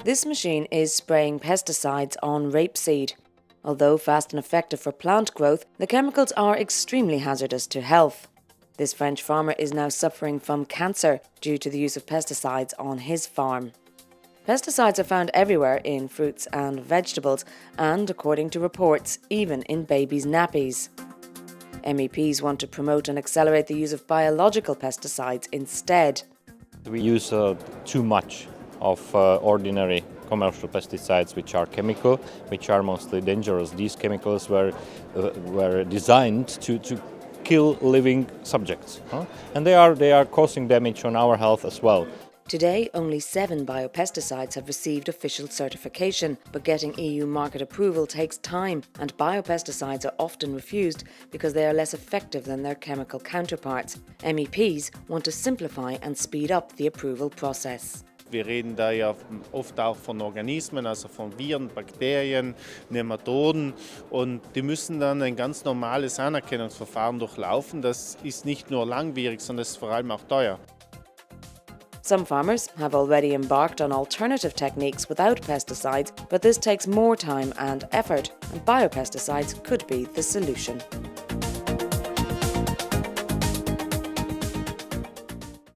This machine is spraying pesticides on rapeseed. Although fast and effective for plant growth, the chemicals are extremely hazardous to health. This French farmer is now suffering from cancer due to the use of pesticides on his farm. Pesticides are found everywhere in fruits and vegetables and, according to reports, even in babies' nappies. MEPs want to promote and accelerate the use of biological pesticides instead. We use too much of ordinary commercial pesticides, which are chemical, which are mostly dangerous. These chemicals were designed to kill living subjects, and they are causing damage on our health as well. Today, only 7 biopesticides have received official certification, but getting EU market approval takes time, and biopesticides are often refused because they are less effective than their chemical counterparts. MEPs want to simplify and speed up the approval process. Wir reden da ja oft auch von Organismen, also von Viren, Bakterien, Nematoden, und die müssen dann ein ganz normales Anerkennungsverfahren durchlaufen. Das ist nicht nur langwierig, sondern es ist vor allem auch teuer. Some farmers have already embarked on alternative techniques without pesticides, but this takes more time and effort, and biopesticides could be the solution.